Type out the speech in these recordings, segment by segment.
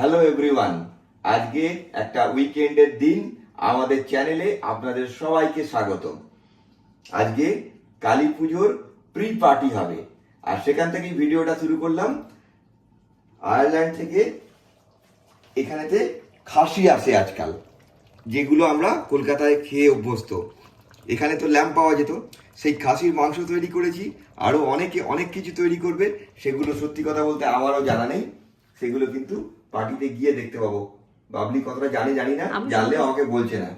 Hello everyone, আজকে একটা উইকেন্ডের দিন। আমাদের চ্যানেলে আপনাদের সবাইকে স্বাগতম। আজকে কালী পুজোর প্রি পার্টি হবে, আর সেখান থেকেই ভিডিওটা শুরু করলাম। আয়ারল্যান্ড থেকে এখানেতে খাসি আসে আজকাল, যেগুলো আমরা কলকাতায় খেয়ে অভ্যস্ত। এখানে তো ল্যাম্প পাওয়া যেত, সেই খাসির মাংস তৈরি করেছি। আরও অনেকে অনেক কিছু তৈরি করবে, সেগুলো সত্যি কথা বলতে আমারও জানা নেই। সেগুলো কিন্তু পার্টিতে গিয়ে দেখতে পাবো। বাবলি কতটা জানি না, জানলে আমাকে বলছে না।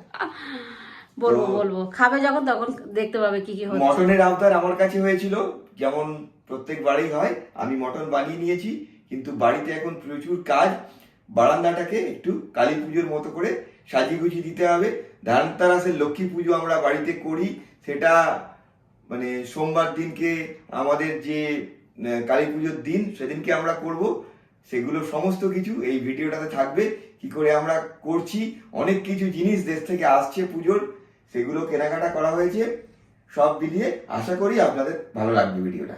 বলবো খাবে যখন তখন দেখতে পাবে কি কি হচ্ছে। মটনের আবদার আমার কাছে হয়েছিল, যেমন প্রত্যেকবারই হয়। আমি মটন বানিয়ে নিয়েছি, কিন্তু বাড়িতে এখন প্রচুর কাজ। বারান্দাটাকে একটু কালী পুজোর মতো করে সাজিয়ে গুছিয়ে দিতে হবে। ধনতেরাসের লক্ষ্মী পুজো আমরা বাড়িতে করি, সেটা মানে সোমবার দিনকে আমাদের যে কালী পুজোর দিন, সেদিনকে আমরা করব। সেগুলো সমস্ত কিছু এই ভিডিওটাতে থাকবে, কি করে আমরা করছি। অনেক কিছু জিনিস দেশ থেকে আসছে পুজোর, সেগুলো কেনাকাটা করা হয়েছে। সব মিলিয়ে আশা করি আপনাদের ভালো লাগবে ভিডিওটা।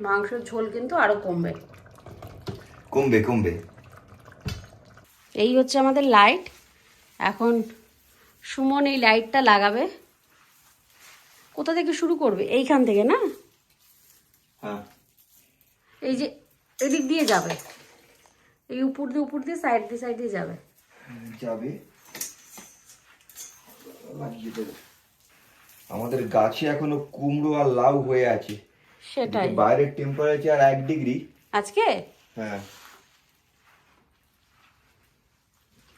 মাংসের ঝোল কিন্তু আরো কমবে। কমবে। এই হচ্ছে আমাদের লাইট। এখন সুমন এই লাইটটা লাগাবে। কোথা থেকে শুরু করবে? এইখান থেকে না? হ্যাঁ, এই যে এদিক দিয়ে যাবে, এই উপর দিয়ে সাইড দিয়ে যাবে। লাগিয়ে দেবো। আমাদের গাছে এখনো কুমড়ো আর লাউ হয়ে আছে। সেটাই। বাইরের টেম্পারেচার 1 ডিগ্রি আজকে। হ্যাঁ,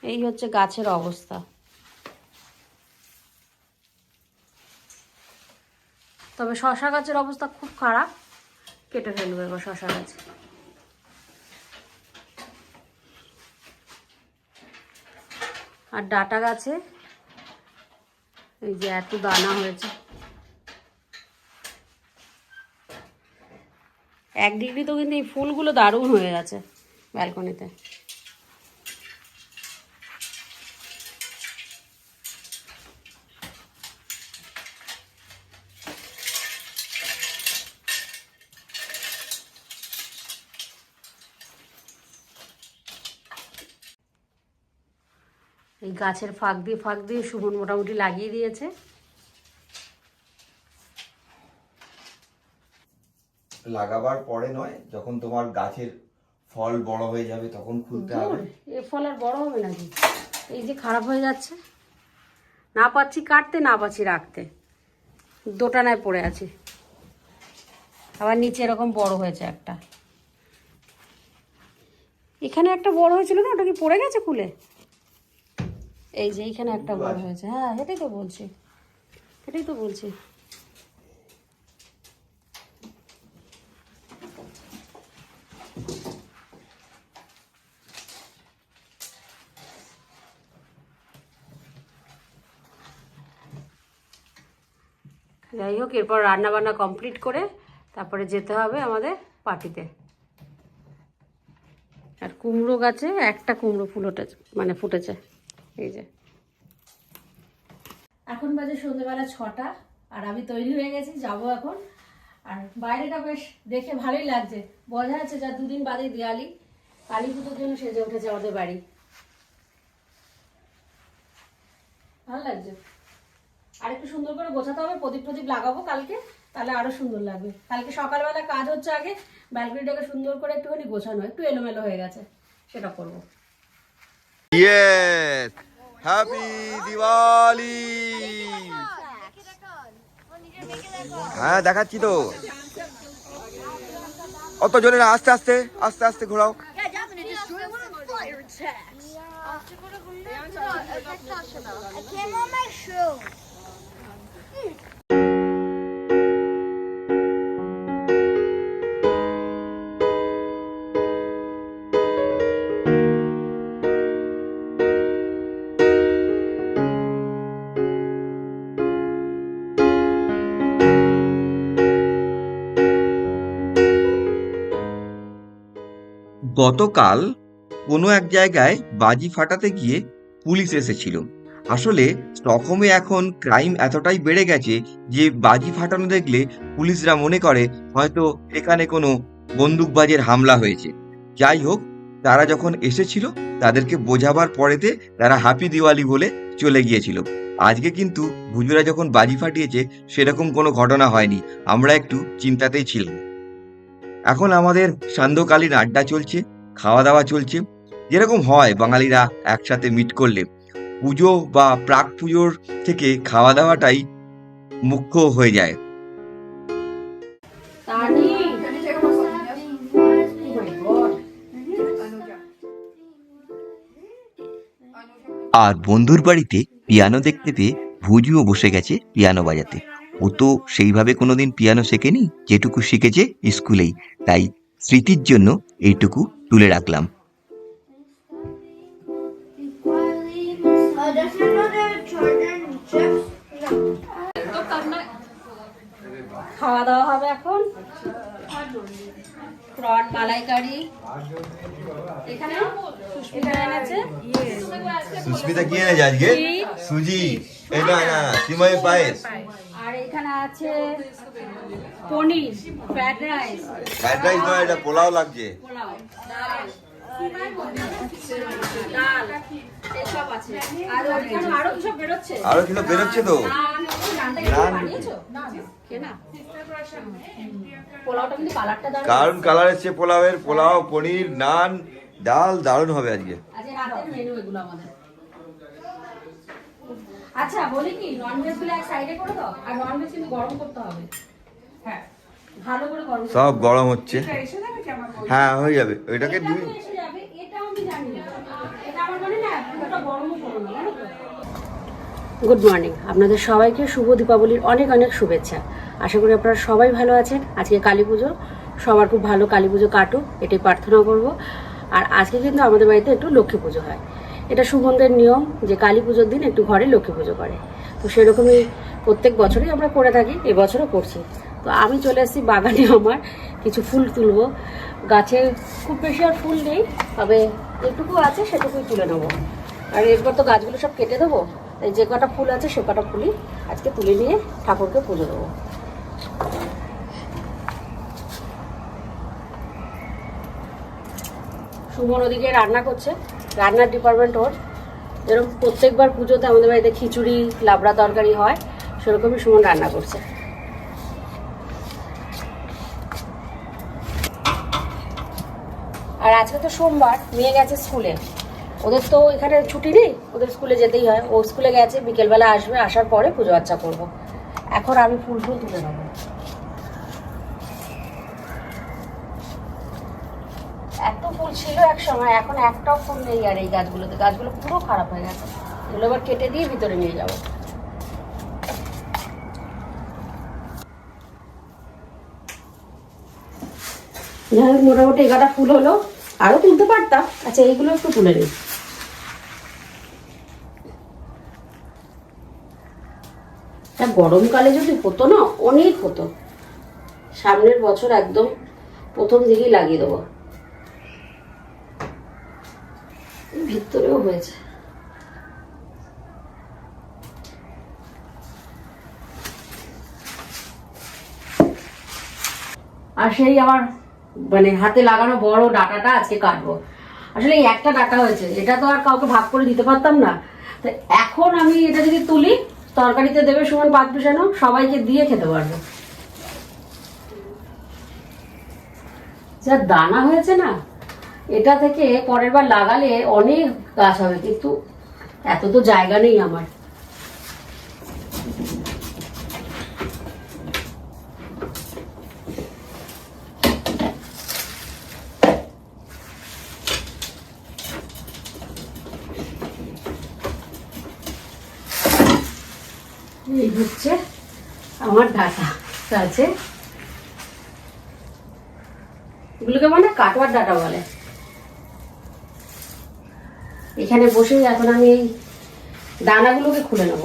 এই হচ্ছে গাছের অবস্থা। তবে শশা গাছের অবস্থা খুব খারাপ, কেটে ফেলবে এবার শশা গাছ। আর ডাটা গাছে এই যে এত দানা হয়েছে। 1 ডিগ্রি তো, কিন্তু এই ফুলগুলো দারুণ হয়ে গেছে ব্যালকনিতে। এই গাছের ফাঁক দিয়ে সুমন মোটামুটি লাগিয়ে দিয়েছে। লাগাবার পরে নয়, যখন তোমার গাছের ফল বড় হয়ে যাবে তখন খুলতে হবে। এ ফল আর বড় হবে নাকি? এই যে খারাপ হয়ে যাচ্ছে, না পাচ্ছি কাটতে, না পাচ্ছি রাখতে, দোটানায় পড়ে আছি। আবার নিচে এরকম বড় হয়েছে একটা, এখানে একটা বড় হয়েছিল না, ওটা কি পড়ে গেছে খুলে? এই যে এইখানে একটা বড় হয়েছে। হ্যাঁ, এটাই তো বলছি। যাই হোক, এরপর রান্না বান্না কমপ্লিট করে তারপরে যেতে হবে আমাদের পার্টিতে। আর কুমড়ো গাছে একটা কুমড়ো ফুল ফুটেছে। এই যে এখন বাজে সন্ধ্যেবেলা 6টা, আর আমি তৈরি হয়ে গেছি, যাব এখন। আর বাইরেটা বেশ দেখে ভালোই লাগছে, বোঝা যাচ্ছে যা 2 দিন বাদে দিওয়ালি, কালী পুজোর জন্য সেজে উঠেছে আমাদের বাড়ি। ভালো লাগছে। আর একটু সুন্দর করে গোছাতে হবে, প্রদীপ লাগাবো কালকে, তাহলে আরো সুন্দর লাগবে। কালকে সকালবেলা কাজ হচ্ছে, আগে ব্যালকনিটাকে সুন্দর করে একটুখানি গোছানো, একটু এলোমেলো হয়ে গেছে, সেটা করবো। Yes, happy Diwali. হ্যাঁ, দেখাচ্ছি তো। অত জোরে না, আস্তে আস্তে ঘোরাও। I can't wear my shoe. গতকাল কোনো এক জায়গায় বাজি ফাটাতে গিয়ে পুলিশ এসেছিল। আসলে স্টকহোমে এখন ক্রাইম এতটাই বেড়ে গেছে যে বাজি ফাটানো দেখলে পুলিশরা মনে করে হয়তো এখানে কোনো বন্দুকবাজের হামলা হয়েছে। যাই হোক, তারা যখন এসেছিল তাদেরকে বোঝাবার পরেতে তারা হ্যাপি দিওয়ালি বলে চলে গিয়েছিল। আজকে কিন্তু ভুজুরা যখন বাজি ফাটিয়েছে সেরকম কোনো ঘটনা হয়নি, আমরা একটু চিন্তাতেই ছিলাম। এখন আমাদের সান্ধ্যকালীন আড্ডা চলছে, খাওয়া দাওয়া চলছে, যেরকম হয় বাঙালিরা একসাথে মিট করলে। পুজো বা প্রাক পুজোর থেকে খাওয়া দাওয়াটাই মুখ্য হয়ে যায়। তানি, আর বন্ধুর বাড়িতে পিয়ানো দেখতে পেয়ে ভুজিও বসে গেছে পিয়ানো বাজাতে। ও তো সেইভাবে কোনোদিন পিয়ানো শেখেনি, যেটুকু শিখেছে স্কুলেই, তাই স্মৃতির জন্য এইটুকু তুলে রাখলাম। Does he know the children chips? No. খাওয়া দাওয়া হবে এখন। প্রন মালাইকারি এখানে সুস্মিতা এনেছে। সুস্মিতা কি এনেছে আজকে? সুজি, এটা না সিমাই পায়েস। আর এখানে আছে পনির, ফ্রাইড রাইস, ফ্রাইড রাইস নয়, এটা পোলাও লাগছে। পোলাও, ডাল, এসব আছে। আর ওখানে আরো কিছু বেরোচ্ছে। আরো কিলো বেরোচ্ছে তো। নান বানিয়েছো? কেনা? পোলাওটা কিন্তু কালারটা দারুণ। কারণ কালার এসছে পোলাওয়ের, পোলাও, পনির, নান, ডাল, দারুণ হবে আজকে। আজকে রাতের মেনু এগুলো আমাদের। আচ্ছা বলি কি, ননভেজ গুলো এক সাইডে করে দাও, আর ননভেজ কিন্তু গরম করতে হবে। হ্যাঁ, ভালো করে গরম করতে সব হবে। গরম হচ্ছে। হ্যাঁ হয়ে যাবে, ওইটাকে এটা তো এসে যাবে, এটাও আমি জানি না। এটা আমার মনে না, এটা গরমও করো না, জানো তো? গুড মর্নিং, আপনাদের সবাইকে শুভ দীপাবলির অনেক অনেক শুভেচ্ছা। আশা করি আপনারা সবাই ভালো আছেন। আজকে কালী পুজো, সবার খুব ভালো কালী পুজো কাটুক, এটাই প্রার্থনা করব। আর আজকে কিন্তু আমাদের বাড়িতে একটু লক্ষ্মী পুজো হয়। এটা সুমনদের নিয়ম যে কালী পুজোর দিন একটু ঘরে লক্ষ্মী পুজো করে। তো সেরকমই প্রত্যেক বছরই আমরা করে থাকি, এবছরও করছি। তো আমি চলে এসেছি বাগানে, আমার কিছু ফুল তুলবো। গাছে খুব বেশি আর ফুল নেই, তবে যেটুকু আছে সেটুকুই তুলে নেবো। আর এরপর তো গাছগুলো সব কেটে দেবো, তাই যে কটা ফুল আছে সে কটা ফুলই আজকে তুলে নিয়ে ঠাকুরকে পুজো দেবো। সুমন ওদিকে রান্না করছে, রান্নার ডিপার্টমেন্ট ওর। যেরকম প্রত্যেকবার পুজোতে আমাদের বাড়িতে খিচুড়ি, লাবড়া তরকারি হয়, সেরকমই সুমন রান্না করছে। আর আজকে তো সোমবার, মেয়ে গেছে স্কুলে। ওদের তো এখানে ছুটি নেই, ওদের স্কুলে যেতেই হয়। ও স্কুলে গেছে, বিকেলবেলা আসবে, আসার পরে পুজো আর্চা করবো। এখন আমি ফুল ফুল তুলে নেবো। এত ফুল ছিল এক সময়, এখন একটাও ফুল নেই। আর এই গাছগুলোতে, গাছগুলো পুরো খারাপ হয়ে গেছে। এগুলো এবার কেটে দিয়ে ভিতরে নিয়ে যাবো। যাই হোক, মোটামুটি এগারোটা ফুল হলো, আরো তুলতে পারতাম। আচ্ছা, এইগুলো একটু তুলে নিই। গরমকালে যদি হতো না, অনেক হতো। সামনের বছর একদম প্রথম দিকেই লাগিয়ে দেবো। ভিতরেও হয়েছে। আর সেই আমার মানে হাতে লাগানো বড় ডাটাটা আজকে কাটবো। আসলে এই একটা ডাটা হয়েছে, এটা তো আর কাউকে ভাগ করে দিতে পারতাম না। তো এখন আমি এটা যদি তুলি, তরকারিতে দেবে সুমন, পাত পিছানো, সবাইকে দিয়ে খেতে পারবো। যা দানা হয়েছে না, এটা থেকে পরের বার লাগালে অনেক গাছ হবে, কিন্তু এত তো জায়গা নেই আমার। এই হচ্ছে আমার ডাটা আছে, এগুলোকে মানে কাটোয়ার ডাটা বলে। এখানে বসে এখন আমি এই দানাগুলোকে খুলে নেব।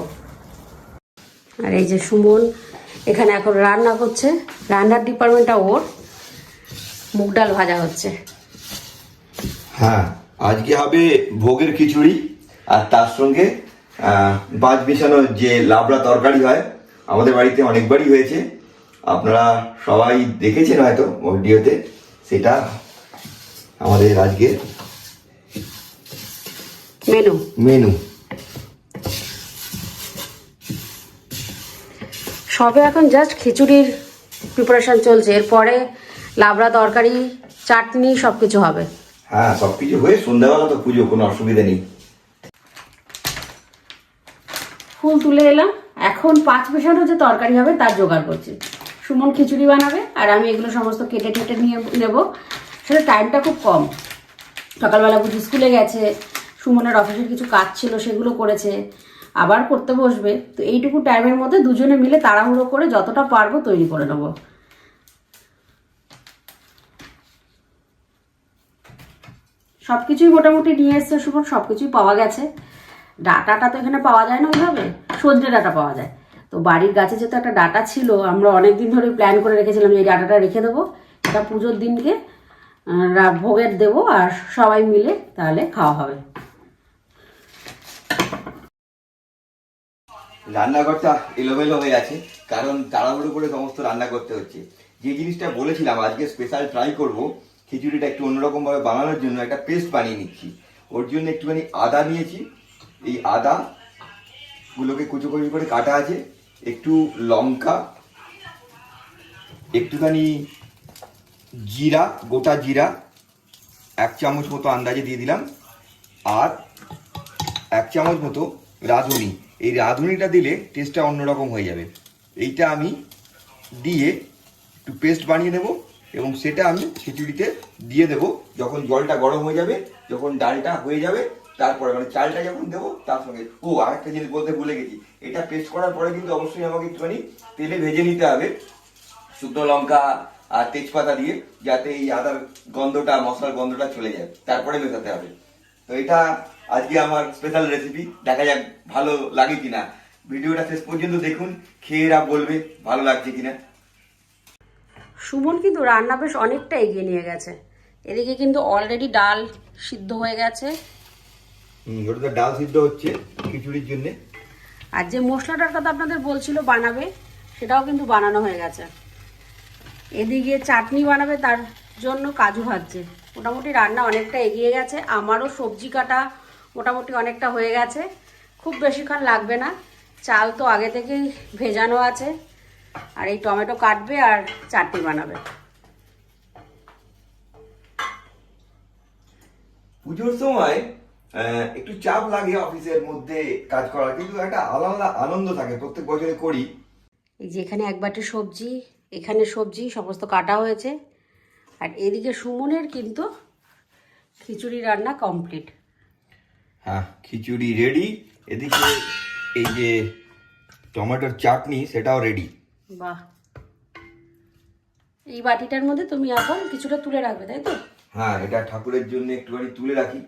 আর এই যে সুমন এখানে এখন রান্না করছে, রান্নার ডিপার্টমেন্টটা ওর। মুগ ডাল ভাজা হচ্ছে। হ্যাঁ, আজকে হবে ভোগের খিচুড়ি, আর তার সঙ্গে বাজ বিছানো যে লাবড়া তরকারি হয়, আমাদের বাড়িতে অনেকবারই হয়েছে, আপনারা সবাই দেখেছেন হয়তো ভিডিওতে সেটা। আমাদের আজকের মেনু মেনু। সবে এখন জাস্ট খিচুড়ির প্রিপারেশন চলছে, এরপরে লাবড়া তরকারি চাটনি সব কিছু হবে। হ্যাঁ, সবকিছু হয়ে সন্ধ্যাবেলা তো পুজো, কোনো অসুবিধা নেই। ফুল তুলে এলাম, এখন 5 পেশারও যে তরকারি হবে তার জোগাড় করছি। সুমন খিচুড়ি বানাবে আর আমি এগুলো সমস্ত কেটে টেটে নিয়ে নেব। সেটা টাইমটা খুব কম, সকালবেলা বুঝি স্কুলে গেছে, সুমনের অফিসের কিছু কাজ ছিল সেগুলো করেছে, আবার করতে বসবে। তো এইটুকু টাইমের মধ্যে দুজনে মিলে তাড়াহুড়ো করে যতটা পারবো তৈরি করে নেবো। সব কিছুই মোটামুটি নিয়ে এসছে সুমন, সব কিছুই পাওয়া গেছে। ডাটাটা তো এখানে পাওয়া যায় না ওইভাবে, সজনে ডাটা পাওয়া যায়। তো বাড়ির গাছে যেহেতু একটা ডাটা ছিল, আমরা অনেক দিন ধরে প্ল্যান করে রেখেছিলাম যে এই ডাটাটা রেখে দেবো, এটা পুজোর দিনকে ভোগের দেবো আর সবাই মিলে তাহলে খাওয়া হবে। রান্নাঘরটা এলোমেলো হয়ে আছে, কারণ তাড়াহুড়ো করে সমস্ত রান্না করতে হচ্ছে। যে জিনিসটা বলেছিলাম আজকে স্পেশাল ট্রাই করব, খিচুড়িটা একটু অন্যরকম ভাবে বানানোর জন্য একটা পেস্ট বানিয়ে নিচ্ছি। ওর জন্য একটুখানি আদা নিয়েছি, এই আদা গুলোকে কুচো কুচো করে কাটা আছে, একটু লঙ্কা, একটুখানি জিরা, গোটা জিরা 1 চামচ মতো আন্দাজে দিয়ে দিলাম, আর 1 চামচ মতো রাঁধুনি। এই রাঁধুনিটা দিলে টেস্টটা অন্যরকম হয়ে যাবে। এইটা আমি দিয়ে একটু পেস্ট বানিয়ে নেব এবং সেটা আমি খিচুড়িতে দিয়ে দেবো। যখন জলটা গরম হয়ে যাবে, যখন ডালটা হয়ে যাবে, তারপরে মানে চালটা যখন দেবো তার সঙ্গে। ও, আরেকটা জিনিস বলতে ভুলে গেছি, এটা পেস্ট করার পরে কিন্তু অবশ্যই আমাকে একটুখানি তেলে ভেজে নিতে হবে, শুকনো লঙ্কা আর তেজপাতা দিয়ে, যাতে এই আদার গন্ধটা, মশলার গন্ধটা চলে যায়, তারপরে মেশাতে হবে। তো এটা আজকে আমার স্পেশাল রেসিপি। দেখা যাক ভালো লাগে কিনা। ভিডিওটা শেষ পর্যন্ত দেখুন, খেয়ে এরা বলবে ভালো লাগছে কিনা। সুমন কিন্তু রান্না বেশ অনেকটা এগিয়ে নিয়ে গেছে। এদিকে কিন্তু অলরেডি ডাল সিদ্ধ হয়ে গেছে, ওটা তো ডাল সিদ্ধ হচ্ছে খিচুড়ির জন্য। আর যে মশলাটার কথা আপনাদের বলছিল বানাবে, সেটাও কিন্তু বানানো হয়ে গেছে। এদিকে চাটনি বানাবে, তার জন্য কাজু ভাজছে। মোটামুটি রান্না অনেকটা এগিয়ে গেছে। আমারও সবজি কাটা মোটামুটি অনেকটা হয়ে গেছে, খুব বেশিক্ষণ লাগবে না। চাল তো আগে থেকেই ভেজানো আছে, আর এই টমেটো কাটবে আর চাটনি বানাবে। পুজোর সময় একটু চাপ লাগে অফিসের মধ্যে কাজ করা, কিন্তু একটা আলাদা আনন্দ থাকে, প্রত্যেক বছরে করি। এই যে এখানে এক বাটি সবজি, এখানে সবজি সমস্ত কাটা হয়েছে, আর এদিকে সুমনের কিন্তু খিচুড়ি রান্না কমপ্লিট। হ্যাঁ, খিচুড়ি রেডি। এদিকে এই যে টমেটোর চাটনি, সেটাও রেডি। বাহ, এই বাটিটার মধ্যে তুমি এখন কিছুটা তুলে রাখবে, তাই তো? হ্যাঁ, এটা ঠাকুরের জন্য একটুখানি তুলে রাখি।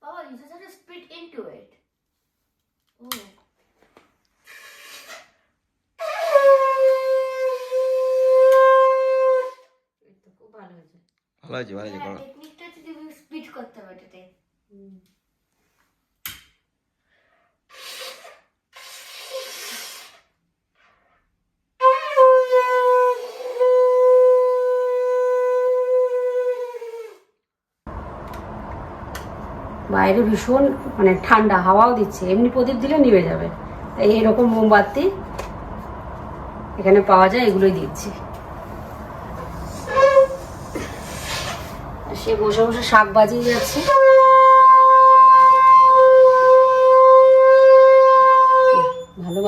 Oh, you just have to spit into it. Oh. খুব ভালো হয়েছে। ভালো আছে, ভালো আছে, করো। টেকনিকটা তুমি স্পিড করতে হবে এটাতে। বাইরে ভীষণ মানে ঠান্ডা, হাওয়াও দিচ্ছে, এমনি প্রদীপ দিলে নিভে যাবে। তাই এরকম মোমবাতি এখানে পাওয়া যায়, এগুলোই দিচ্ছি। সে বসে বসে শাক বাজিয়ে যাচ্ছে।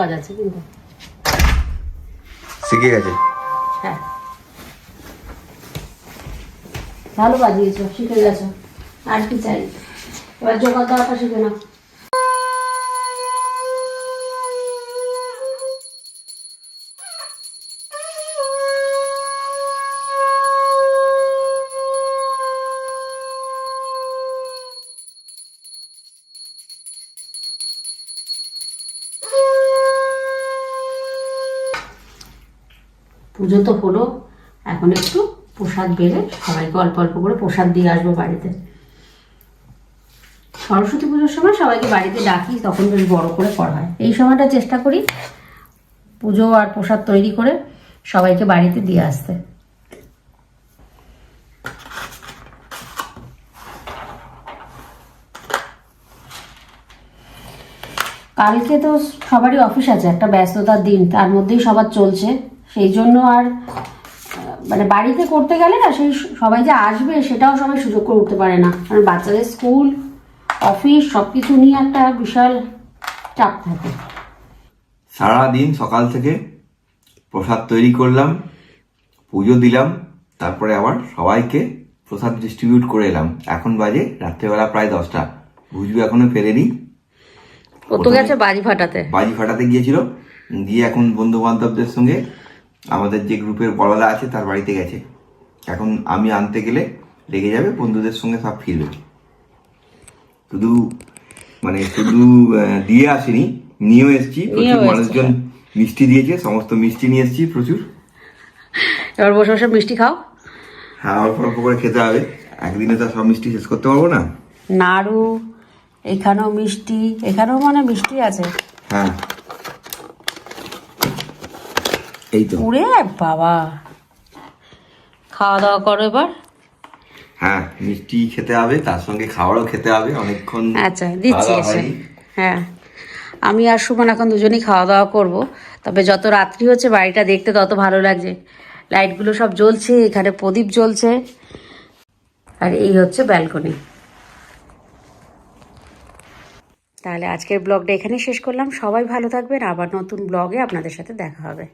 বাজাচ্ছে কিন্তু। শিখে গেছে। হ্যাঁ, ভালো বাজিয়েছো, শিখে গেছো, আর কি চাই। এবার জোগাড় দেওয়াটা শিখে নাও। পুজো তো হলো, এখন একটু প্রসাদ বেড়ে সবাইকে অল্প অল্প করে প্রসাদ দিয়ে আসবো বাড়িতে। সরস্বতী পুজোর সময় সবাইকে বাড়িতে ডাকি, তখন বেশ বড় করে করা হয়। এই সময়টা চেষ্টা করি পুজো আর প্রসাদ তৈরি করে সবাইকে বাড়িতে দিয়ে আসতে। কালকে তো সবারই অফিস আছে, একটা ব্যস্ততার দিন, তার মধ্যেই সবার চলছে। সেই জন্য আর মানে বাড়িতে করতে গেলে না, সেই সবাই যে আসবে সেটাও সবাই সুযোগ করে উঠতে পারে না, কারণ বাচ্চাদের স্কুল অফিস সব কিছু নিয়ে একটা বিশাল চাপ থাকে। সারাদিন সকাল থেকে প্রসাদ তৈরি করলাম, পুজো দিলাম, তারপরে আবার সবাইকে প্রসাদ ডিস্ট্রিবিউট করে এলাম। এখন বাজে রাত্রেবেলা প্রায় 10টা। বুঝবি এখনো ফেরেনি, ও তো গেছে বাজি ফাটাতে। বাজি ফাটাতে গিয়েছিল, দিয়ে এখন বন্ধু বান্ধবদের সঙ্গে আমাদের যে গ্রুপের বড়দা আছে তার বাড়িতে গেছে। এখন আমি আনতে গেলে লেগে যাবে, বন্ধুদের সঙ্গে সব ফিরবে। শুধু দিয়ে আসিনি, নিয়েও এসেছি। প্রচুর মানুষজন মিষ্টি দিয়েছে, সমস্ত মিষ্টি নিয়ে এসেছি প্রচুর। এবার বসে বসে মিষ্টি খাও। হ্যাঁ, অল্প অল্প করে খেতে হবে, একদিনে তো সব মিষ্টি শেষ করতে পারবো না। নাড়ু, এখানেও মিষ্টি, এখানেও মানে মিষ্টি আছে। হ্যাঁ, এই তো। ওরে বাবা, খাওয়া দাওয়া করো এবার। হ্যাঁ, মিষ্টি খেতে হবে, তার সঙ্গে খাবারও খেতে হবে। অনেকক্ষণ আচ্ছা দিচ্ছি খাওয়া দাওয়া এসে। হয়নি। হ্যাঁ, আমি আর সুমন এখন দুজনেই খাওয়া দাওয়া করব। তবে যত রাত্রি হচ্ছে বাড়িটা দেখতে তত ভালো লাগছে। লাইটগুলো সব জ্বলছে, এখানে প্রদীপ জ্বলছে, আর এই হচ্ছে ব্যালকনি। তাহলে আজকের ব্লগটা এখানেই শেষ করলাম। সবাই ভালো থাকবেন, আবার নতুন ব্লগে আপনাদের সাথে দেখা হবে।